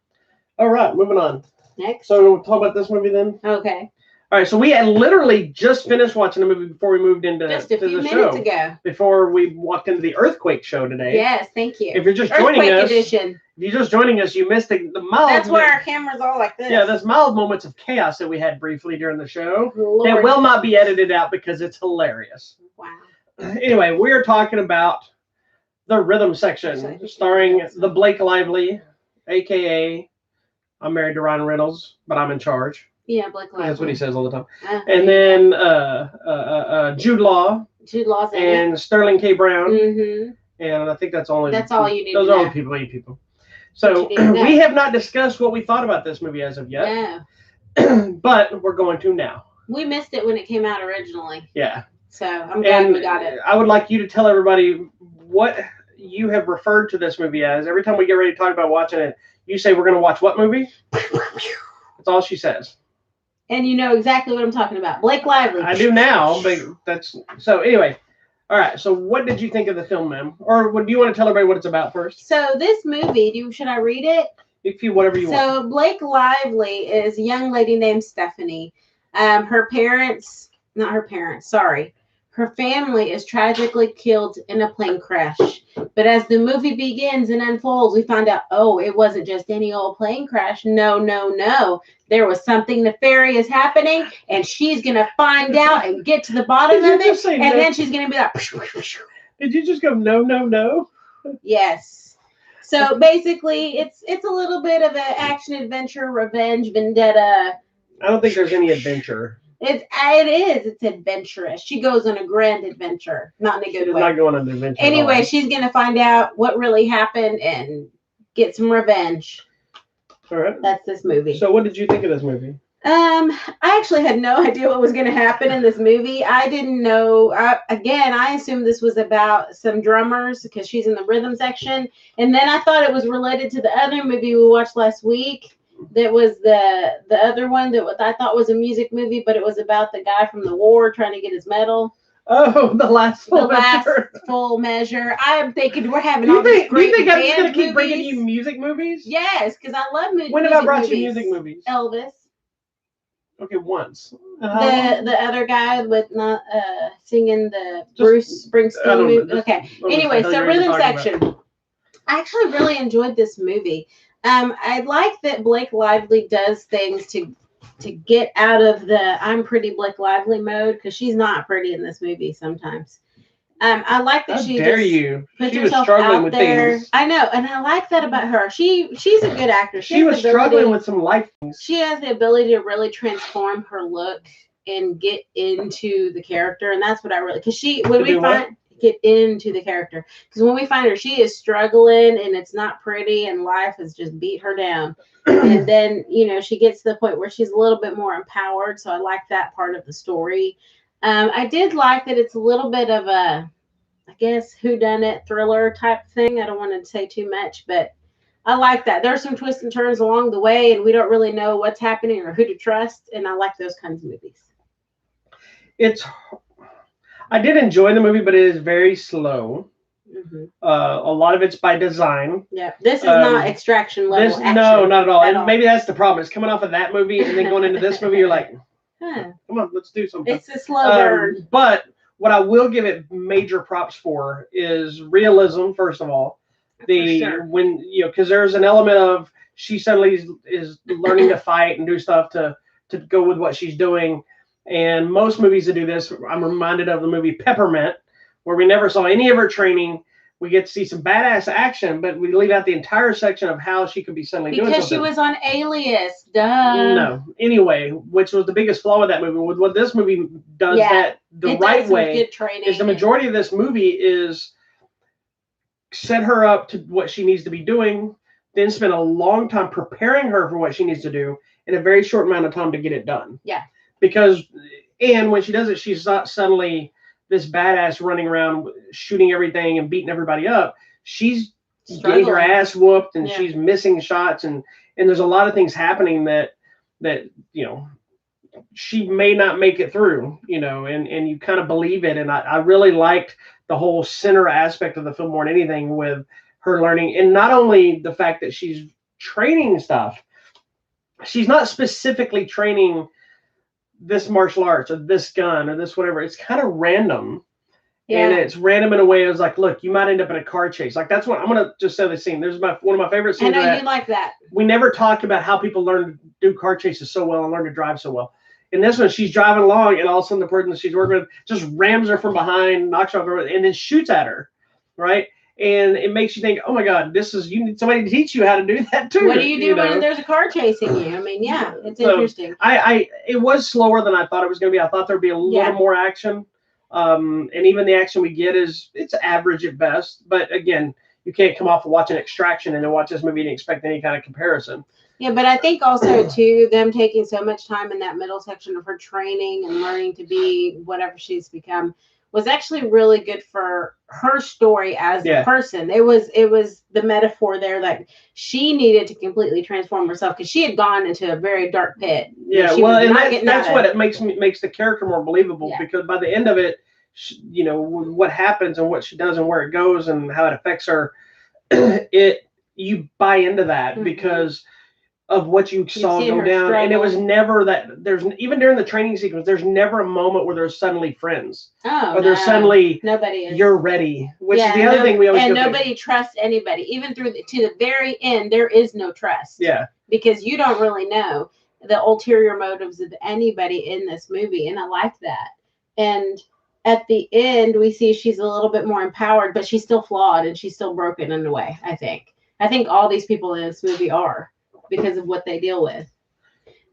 All right, moving on. Next. So we'll talk about this movie then? Okay. All right, so we had literally just finished watching the movie before we moved into just a few minutes ago. Before we walked into the Earthquake show today. Yes, thank you. If you're just joining us, edition. If you're just joining us, you missed the mild. That's why our camera's all like this. Yeah, there's mild moments of chaos that we had briefly during the show. Lord. That will not be edited out because it's hilarious. Wow. Anyway, we are talking about the rhythm section, starring the Blake Lively, a.k.a. I'm married to Ryan Reynolds, but I'm in charge. Yeah, Blake Lively. That's what he says all the time. And then Jude Law. Jude Law's and Sterling K. Brown. Mm-hmm. And I think that's all you need. Those are all the people. So we have not discussed what we thought about this movie as of yet. No. But we're going to now. We missed it when it came out originally. Yeah. So I'm glad we got it. I would like you to tell everybody what you have referred to this movie as. Every time we get ready to talk about watching it, you say we're going to watch what movie? That's all she says. And you know exactly what I'm talking about. Blake Lively. I do now, but that's... So anyway. All right. So what did you think of the film, ma'am? Or do you want to tell everybody what it's about first? So this movie, should I read it? Whatever you want. So Blake Lively is a young lady named Stephanie. Her family is tragically killed in a plane crash. But as the movie begins and unfolds, we find out, it wasn't just any old plane crash. No. There was something nefarious happening, and she's going to find out and get to the bottom of it. And then she's going to be like... Did you just go, no? Yes. So basically, it's a little bit of an action adventure, revenge, vendetta. I don't think there's any adventure. It is. It's adventurous. She goes on a grand adventure, not in a good way. Not going on an adventure. Anyway, she's gonna find out what really happened and get some revenge. All right. That's this movie. So, what did you think of this movie? I actually had no idea what was going to happen in this movie. I didn't know. I assumed this was about some drummers because she's in the rhythm section, and then I thought it was related to the other movie we watched last week. That was the other one that I thought was a music movie, but it was about the guy from the war trying to get his medal. Oh, the last full measure. I'm thinking we're having all these great. Do you think I'm just gonna keep bringing you music movies? Yes, because I love music. When have I brought you music movies? Elvis. Okay, once. The other guy with not singing the Bruce Springsteen movie. Okay. Anyway, so rhythm section. I actually really enjoyed this movie. I like that Blake Lively does things to get out of the I'm pretty Blake Lively mode, because she's not pretty in this movie sometimes. I like that she puts herself out there. Things. I know, and I like that about her. She's a good actress. She was struggling with some life things. She has the ability to really transform her look and get into the character, and that's what I really get into the character, because when we find her, she is struggling and it's not pretty, and life has just beat her down. And then she gets to the point where she's a little bit more empowered. So I like that part of the story. I did like that it's a little bit of a, I guess, whodunit thriller type thing. I don't want to say too much, but I like that. There's some twists and turns along the way, and we don't really know what's happening or who to trust. And I like those kinds of movies. I did enjoy the movie, but it is very slow. Mm-hmm. A lot of it's by design. Yeah, this is not Extraction level action. No, not at all. And maybe that's the problem. It's coming off of that movie and then going into this movie. You're like, come on, let's do something. It's a slow burn. But what I will give it major props for is realism. First of all, because there's an element of she suddenly is learning to fight and do stuff to go with what she's doing. And most movies that do this, I'm reminded of the movie Peppermint, where we never saw any of her training. We get to see some badass action, but we leave out the entire section of how she could be suddenly doing something. Because she was on Alias, duh. No. Anyway, which was the biggest flaw with that movie. With what this movie does the right way is the majority of this movie is set her up to what she needs to be doing, then spend a long time preparing her for what she needs to do in a very short amount of time to get it done. Yeah. And when she does it, she's not suddenly this badass running around shooting everything and beating everybody up. She's getting her ass whooped, and she's missing shots, and there's a lot of things happening that she may not make it through, and you kind of believe it. And I really liked the whole center aspect of the film more than anything, with her learning, and not only the fact that she's training stuff. She's not specifically training this martial arts or this gun or this whatever. It's kind of random. Yeah. And it's random in a way. It's like, look, you might end up in a car chase. Like, that's what I'm going to just say the scene. There's one of my favorite scenes. I know you like that. We never talked about how people learn to do car chases so well and learn to drive so well. In this one, she's driving along, and all of a sudden the person she's working with just rams her from behind, knocks her off the road, and then shoots at her. Right? And it makes you think, oh my God, you need somebody to teach you how to do that too. What do you do when there's a car chasing you? I mean, yeah, it's interesting. It was slower than I thought it was going to be. I thought there'd be a little more action. And even the action we get it's average at best. But again, you can't come off of watching Extraction and then watch this movie and expect any kind of comparison. Yeah, but I think also too, them taking so much time in that middle section of her training and learning to be whatever she's become was actually really good for her story as a person. It was the metaphor there that she needed to completely transform herself, because she had gone into a very dark pit. Yeah, well, and that's what it makes the character more believable, because by the end of it, what happens and what she does and where it goes and how it affects her, you buy into that because of what you saw go down. Struggle. And it was never that even during the training sequence, there's never a moment where there's suddenly friends. Oh, or there's suddenly nobody is. You're ready, which is the other thing we always. And nobody trusts anybody, even to the very end. There is no trust. Yeah, because you don't really know the ulterior motives of anybody in this movie, and I like that. And at the end, we see she's a little bit more empowered, but she's still flawed and she's still broken in a way. I think all these people in this movie are, because of what they deal with.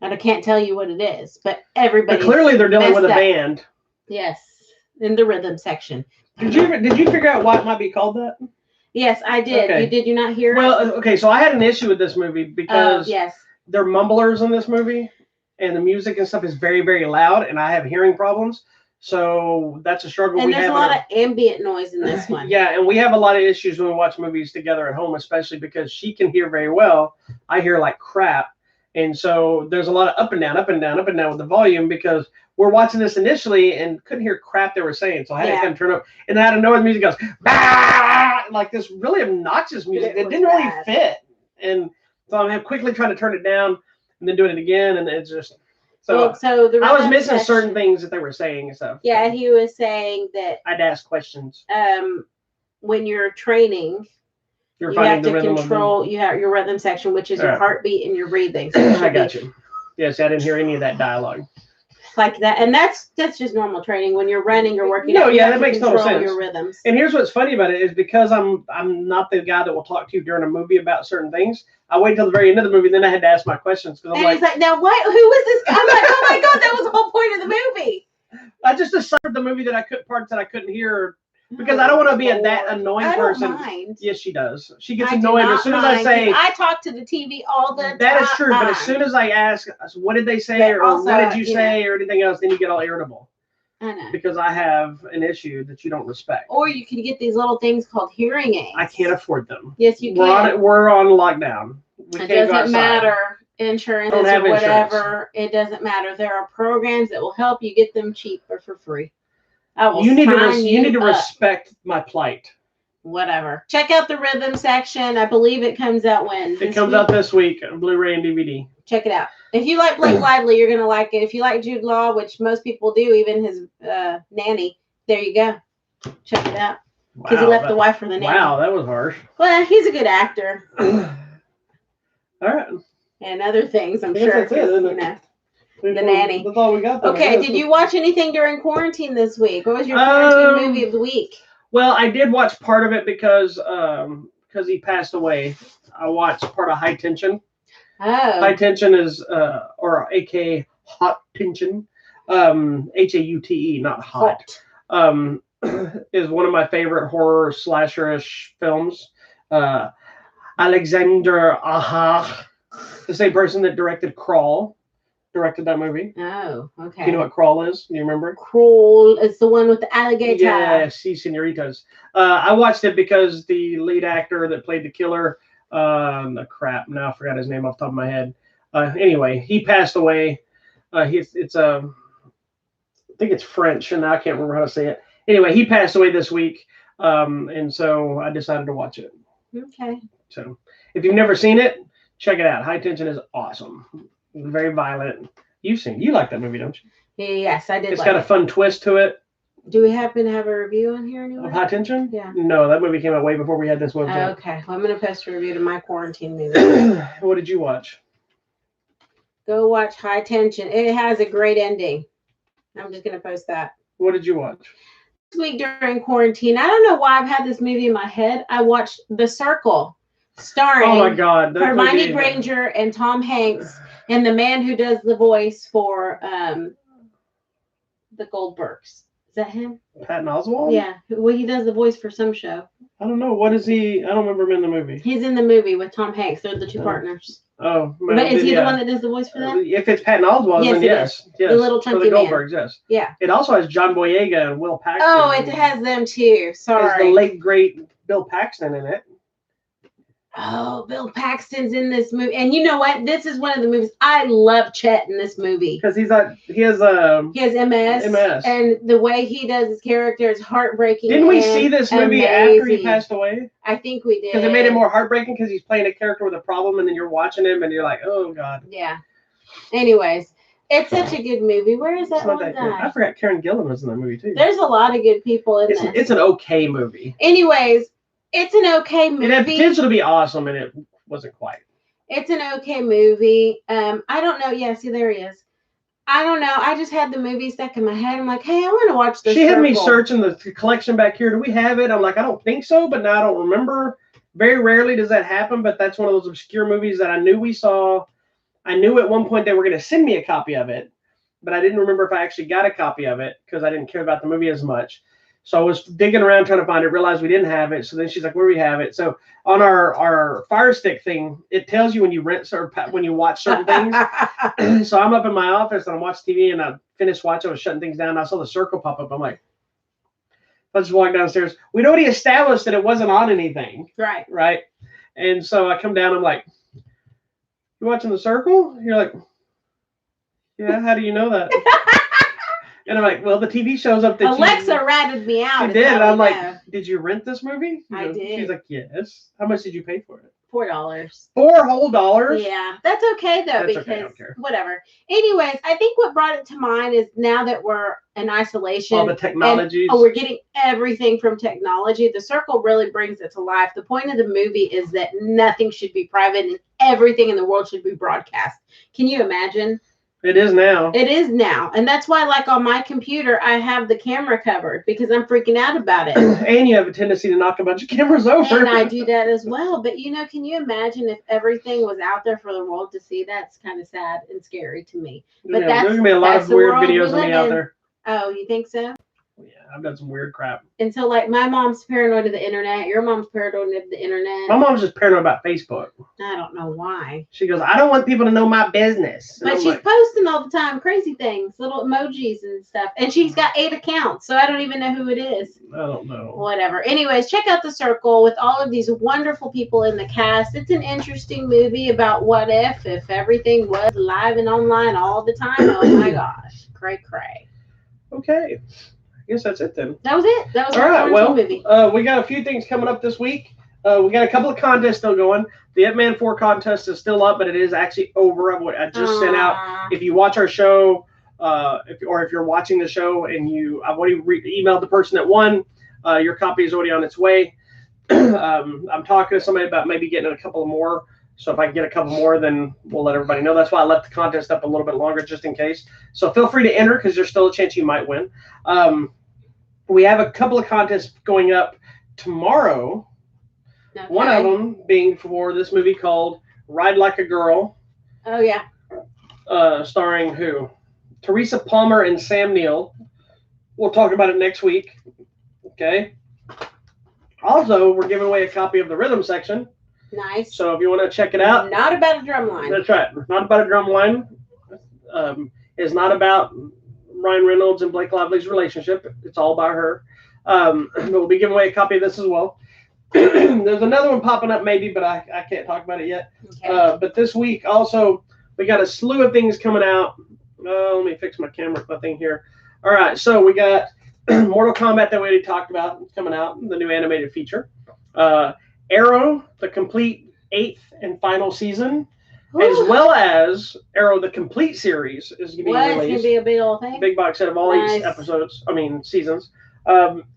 And I can't tell you what it is, but everybody. Clearly, they're dealing with a band. Yes, in the rhythm section. Did you figure out why it might be called that? Yes, I did. Okay. Did you not hear? Well, okay, so I had an issue with this movie because they're mumblers in this movie, and the music and stuff is very, very loud, and I have hearing problems. So that's a struggle. And there's a lot of ambient noise in this one. Yeah, and we have a lot of issues when we watch movies together at home, especially because she can hear very well. I hear like crap. And so there's a lot of up and down, up and down, up and down with the volume because we're watching this initially and couldn't hear crap they were saying. So I had to kind of turn up. And then out of nowhere, the music goes, bah! Like this really obnoxious music that didn't really fit. And so I'm quickly trying to turn it down and then doing it again. And it's just, so I was missing certain things that they were saying and stuff. Yeah, he was saying that I'd ask questions. When you're training, you have to control your rhythm section, which is your heartbeat and your breathing. So I got you. Yes, I didn't hear any of that dialogue. Like that, and that's just normal training when you're running or working. No, yeah, that makes total sense. Your rhythms. And here's what's funny about it is because I'm not the guy that will talk to you during a movie about certain things. I wait till the very end of the movie, then I had to ask my questions because he's like, now what? Who was this guy? I'm like, oh my god, that was the whole point of the movie. I just decided the movie that parts that I couldn't hear. Because I don't want to be that annoying person. Mind. Yes, she does. She gets annoyed as soon as I say. I talk to the TV all the time. That is true. But as soon as I ask, what did they say, or also, what did you say, or anything else, then you get all irritable. I know. Because I have an issue that you don't respect. Or you can get these little things called hearing aids. I can't afford them. Yes, you can. We're on lockdown. It doesn't matter. Insurance or whatever. It doesn't matter. There are programs that will help you get them cheap or for free. You need to respect my plight. Whatever. Check out the rhythm section. I believe it comes out when? It comes out this week on Blu-ray and DVD. Check it out. If you like Blake Lively, you're going to like it. If you like Jude Law, which most people do, even his nanny, there you go. Check it out. Because he left the wife for the nanny. Wow, that was harsh. Well, he's a good actor. All right. And other things, I'm sure. That's it, isn't it? The nanny. That's all we got. Okay, did you watch anything during quarantine this week? What was your quarantine movie of the week? Well, I did watch part of it because he passed away. I watched part of High Tension. Oh. High Tension is or aka Hot Tension, HAUTE, not hot. Is one of my favorite horror slasherish films. Alexander Aha, the same person that directed Crawl. Directed that movie. Oh, okay. Do you know what Crawl is? Do you remember? Crawl is the one with the alligator. Yeah, sí, señoritas. I watched it because the lead actor that played the killer, now I forgot his name off the top of my head. Anyway, he passed away. I think it's French, and I can't remember how to say it. Anyway, he passed away this week, and so I decided to watch it. Okay. So, if you've never seen it, check it out. High Tension is awesome. Very violent. You like that movie, don't you? Yes, I did. It's got a fun twist to it. Do we happen to have a review on here anywhere? Of High Tension? Yeah. No, that movie came out way before we had this one. Okay. Well, I'm going to post a review to my quarantine movie. What did you watch? Go watch High Tension. It has a great ending. I'm just going to post that. What did you watch? This week during quarantine, I don't know why I've had this movie in my head. I watched The Circle, starring Hermione Granger and Tom Hanks, and the man who does the voice for the Goldbergs. Is that him? Patton Oswalt? Yeah. Well, he does the voice for some show. I don't know. What is he? I don't remember him in the movie. He's in the movie with Tom Hanks. They're the two partners. Oh. But is he the one that does the voice for them? If it's Patton Oswalt, then yes. The little chunky for the Goldbergs, yes. Yeah. It also has John Boyega and Will Paxton. Oh, it has them too. Sorry. It has the late, great Bill Paxton in it. Oh, Bill Paxton's in this movie, and you know what? This is one of the movies I love. Chet in this movie because he has MS, and the way he does his character is heartbreaking. Didn't we see this movie after he passed away? I think we did. Because it made it more heartbreaking because he's playing a character with a problem, and then you're watching him, and you're like, oh god. Yeah. Anyways, it's such a good movie. Where is that one guy? I forgot Karen Gillan was in that movie too. There's a lot of good people in this. It's an okay movie. Anyways. It's an okay movie. It had potential to be awesome, and it wasn't quite. It's an okay movie. I don't know. Yeah, see, there he is. I don't know. I just had the movie stuck in my head. I'm like, hey, I want to watch this. She had me searching the collection back here. Do we have it? I'm like, I don't think so, but now I don't remember. Very rarely does that happen, but that's one of those obscure movies that I knew we saw. I knew at one point they were going to send me a copy of it, but I didn't remember if I actually got a copy of it because I didn't care about the movie as much. So I was digging around trying to find it, realized we didn't have it. So then she's like, where do we have it? So on our Fire Stick thing, it tells you when you when you watch certain things. So I'm up in my office and I'm watching TV and I finished watching, I was shutting things down. And I saw The Circle pop up. I'm like, let's walk downstairs. We'd already established that it wasn't on anything. Right. Right. And so I come down, I'm like, You watching The Circle? You're like, yeah, how do you know that? And I'm like, well, the TV shows up that Alexa ratted me out. She did. And I'm like, did you rent this movie? I did. She's like, yes. How much did you pay for it? $4. $4 whole? Yeah, that's okay though, because okay, I don't care. Whatever. Anyways, I think what brought it to mind is now that we're in isolation, all the technologies. We're getting everything from technology. The Circle really brings it to life. The point of the movie is that nothing should be private and everything in the world should be broadcast. Can you imagine? It is now. It is now. And that's why, like on my computer, I have the camera covered because I'm freaking out about it. And you have a tendency to knock a bunch of cameras over. And I do that as well. But, can you imagine if everything was out there for the world to see? That's kind of sad and scary to me. But there's going to be a lot of weird videos of me out there. Oh, you think so? Yeah, I've done some weird crap. And so, like, my mom's paranoid of the internet. Your mom's paranoid of the internet. My mom's just paranoid about Facebook. I don't know why. She goes, I don't want people to know my business. But she's posting all the time, crazy things, little emojis and stuff. And she's got 8 accounts, so I don't even know who it is. I don't know. Whatever. Anyways, check out The Circle with all of these wonderful people in the cast. It's an interesting movie about what if everything was live and online all the time. Oh, my gosh. Cray. Okay. I guess that's it then. That was it. That was all right. Well, movie. We got a few things coming up this week. We got a couple of contests still going. The Ip Man 4 contest is still up, but it is actually over. I just sent out. If you watch our show, if you're watching the show and I've already emailed the person that won, your copy is already on its way. I'm talking to somebody about maybe getting a couple more. So if I can get a couple more, then we'll let everybody know. That's why I left the contest up a little bit longer, just in case. So feel free to enter because there's still a chance you might win. We have a couple of contests going up tomorrow. Okay. One of them being for this movie called Ride Like a Girl. Oh, yeah. Starring who? Teresa Palmer and Sam Neill. We'll talk about it next week. Okay. Also, we're giving away a copy of the rhythm section. Nice. So if you want to check it out. Not about a drum line. That's right. Not about a drum line. It's not about Ryan Reynolds and Blake Lively's relationship. It's all about her. We'll be giving away a copy of this as well. There's another one popping up maybe, but I can't talk about it yet. Okay. But this week also, we got a slew of things coming out. Let me fix my camera thing here. All right. So we got Mortal Kombat that we already talked about coming out, the new animated feature. Arrow, the complete 8th and final season. Ooh. As well as Arrow, the complete series is going to be released. It's going to be a big old thing. Big box set of all these seasons.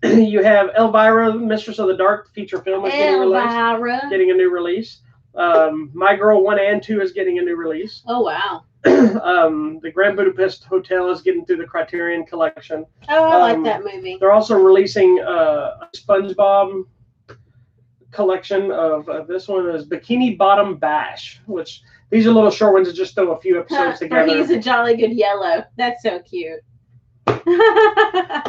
You have Elvira, Mistress of the Dark, feature film is getting released. Getting a new release. My Girl 1 and 2 is getting a new release. Oh, wow. The Grand Budapest Hotel is getting through the Criterion Collection. Oh, I like that movie. They're also releasing a SpongeBob collection of this one is Bikini Bottom Bash, which these are little short ones that just throw a few episodes together. He's a jolly good yellow. That's so cute.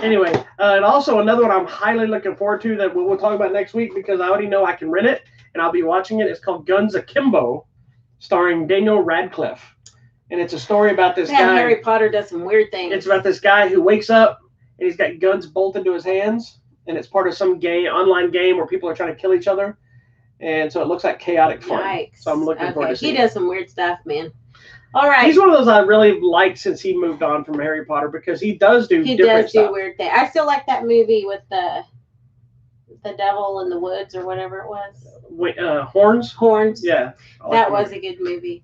Anyway, and also another one I'm highly looking forward to that we'll talk about next week because I already know I can rent it and I'll be watching it. It's called Guns Akimbo, starring Daniel Radcliffe. And it's a story about this guy. Harry Potter does some weird things. It's about this guy who wakes up and he's got guns bolted to his hands. And it's part of some online game where people are trying to kill each other. And so it looks like chaotic fun. Yikes. So I'm looking forward to seeing it. He does some weird stuff, man. All right. He's one of those I really liked since he moved on from Harry Potter because he does do different stuff. He does do weird things. I still like that movie with the devil in the woods or whatever it was. Horns? Horns. Yeah. That was a good movie.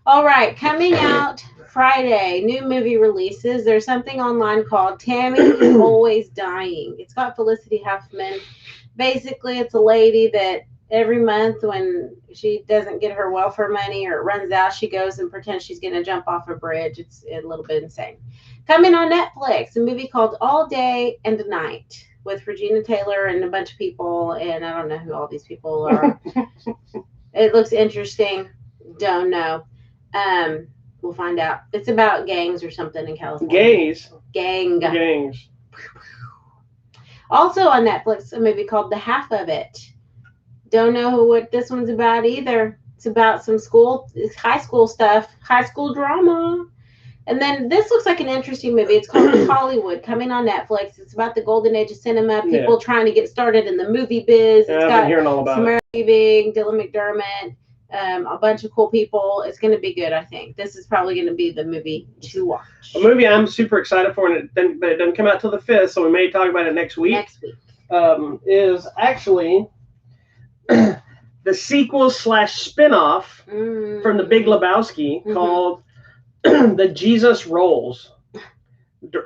All right. Coming out Friday, new movie releases. There's something online called Tammy is Always Dying. It's got Felicity Huffman. Basically, it's a lady that every month when she doesn't get her welfare money or it runs out, she goes and pretends she's going to jump off a bridge. It's a little bit insane. Coming on Netflix, a movie called All Day and Night with Regina Taylor and a bunch of people. And I don't know who all these people are. It looks interesting. Don't know. We'll find out. It's about gangs or something in California. Gangs. Also on Netflix, a movie called The Half of It. Don't know what this one's about either. It's about some high school stuff, high school drama. And then this looks like an interesting movie. It's called Hollywood, coming on Netflix. It's about the golden age of cinema, people trying to get started in the movie biz. It's I've been hearing all about Samara Weaving, Dylan McDermott. A bunch of cool people. It's going to be good, I think. This is probably going to be the movie to watch. A movie I'm super excited for, but it doesn't come out till the 5th, so we may talk about it next week. Is actually the sequel / spinoff from The Big Lebowski called The Jesus Rolls,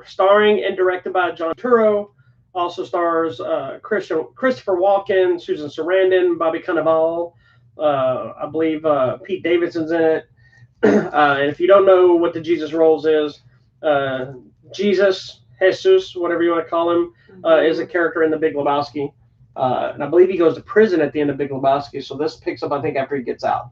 starring and directed by John Turturro. Also stars Christopher Walken, Susan Sarandon, Bobby Cannavale. I believe Pete Davidson's in it. And if you don't know what the Jesus Rolls is, Jesus, whatever you want to call him, is a character in The Big Lebowski. And I believe he goes to prison at the end of Big Lebowski. So this picks up, I think, after he gets out.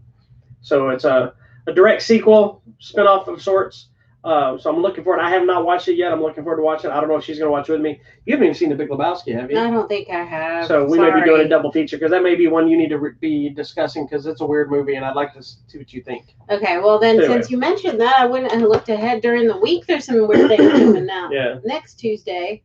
So it's a direct sequel, spinoff of sorts. So I'm looking forward. I have not watched it yet. I'm looking forward to watching it. I don't know if she's going to watch it with me. You haven't even seen The Big Lebowski, have you? I don't think I have. So we may be doing a double feature because that may be one you need to be discussing because it's a weird movie and I'd like to see what you think. Okay, well then since you mentioned that, I went and looked ahead during the week. There's some weird things coming out next Tuesday.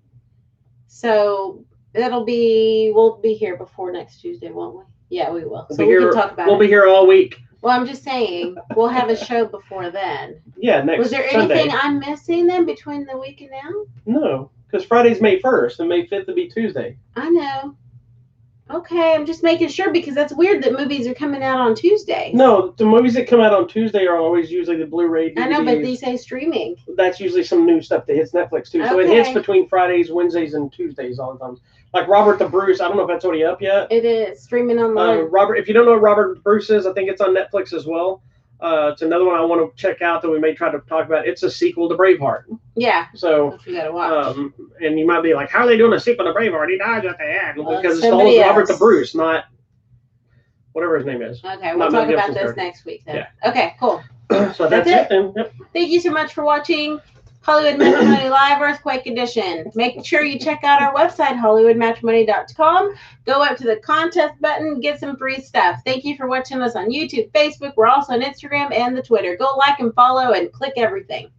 So we'll be here before next Tuesday, won't we? Yeah, we will. So we can talk about it. We'll be here all week. Well, I'm just saying, we'll have a show before then. Yeah, next Was there Sunday. anything I'm missing then between the week and now? No, because Friday's May 1st and May 5th will be Tuesday. I know. Okay, I'm just making sure because that's weird that movies are coming out on Tuesdays. No, the movies that come out on Tuesday are always usually the Blu-ray DVDs. I know, but they say streaming. That's usually some new stuff that hits Netflix too. So it hits between Fridays, Wednesdays, and Tuesdays all the time. Like Robert the Bruce, I don't know if that's already up yet. It is streaming online. Robert, if you don't know what Robert the Bruce is, I think it's on Netflix as well. It's another one I want to check out that we may try to talk about. It's a sequel to Braveheart. Yeah. So you gotta watch. And you might be like, how are they doing a sequel to Braveheart? He dies at the end because it stars Robert the Bruce, not whatever his name is. Okay, we'll talk about this next week then. Yeah. Okay, cool. So that's it then. Yep. Thank you so much for watching Hollywood Matrimony Live Earthquake Edition. Make sure you check out our website, hollywoodmatrimony.com. Go up to the contest button, get some free stuff. Thank you for watching us on YouTube, Facebook. We're also on Instagram and the Twitter. Go like and follow and click everything.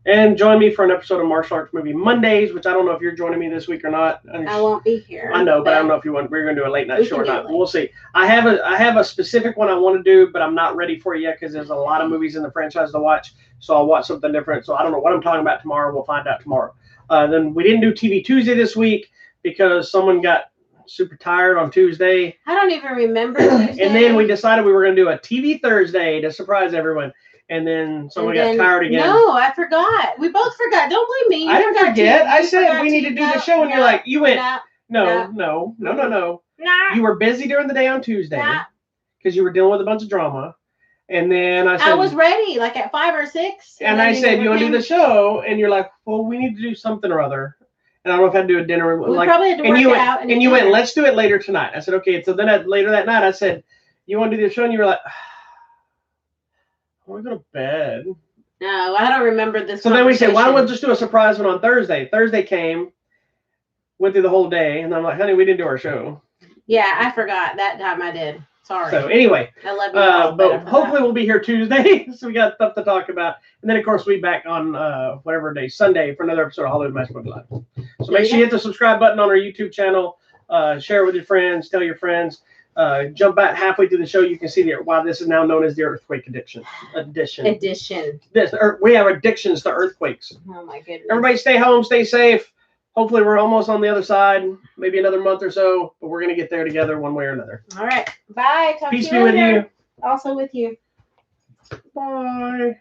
And join me for an episode of Martial Arts Movie Mondays, which I don't know if you're joining me this week or not. I won't be here. I know, but I don't know if you want. We're going to do a late night show or not. We'll see. I have a specific one I want to do, but I'm not ready for it yet because there's a lot of movies in the franchise to watch. So I'll watch something different. So I don't know what I'm talking about tomorrow. We'll find out tomorrow. Then we didn't do TV Tuesday this week because someone got super tired on Tuesday. I don't even remember Tuesday. And then we decided we were going to do a TV Thursday to surprise everyone. And then someone got tired again. No, I forgot. We both forgot. Don't blame me. I didn't forget. I said we need to do the show, and you're like, you went, no. You were busy during the day on Tuesday because you were dealing with a bunch of drama. And then I said, I was ready, like at 5 or 6. And I said, you want to do the show? And you're like, well, we need to do something or other. And I don't know if I had to do a dinner. We probably had to work out. And you went, let's do it later tonight. I said, okay. So then later that night, I said, you want to do the show? And you were like, I want to go to bed. No, I don't remember this. So then we said, why don't we just do a surprise one on Thursday? Thursday came, went through the whole day. And I'm like, honey, we didn't do our show. Yeah, I forgot. That time I did. Sorry. So anyway, I love you all, but hopefully we'll be here Tuesday, so we got stuff to talk about, and then of course we'll be back on whatever day, Sunday, for another episode of Hollywood Matrimony Live. So make sure you hit the subscribe button on our YouTube channel, share it with your friends, tell your friends, jump back halfway through the show. You can see why this is now known as the Earthquake Edition. We have addictions to earthquakes. Oh my goodness! Everybody, stay home, stay safe. Hopefully we're almost on the other side, maybe another month or so, but we're going to get there together one way or another. All right. Bye. Peace be with you. Also with you. Bye.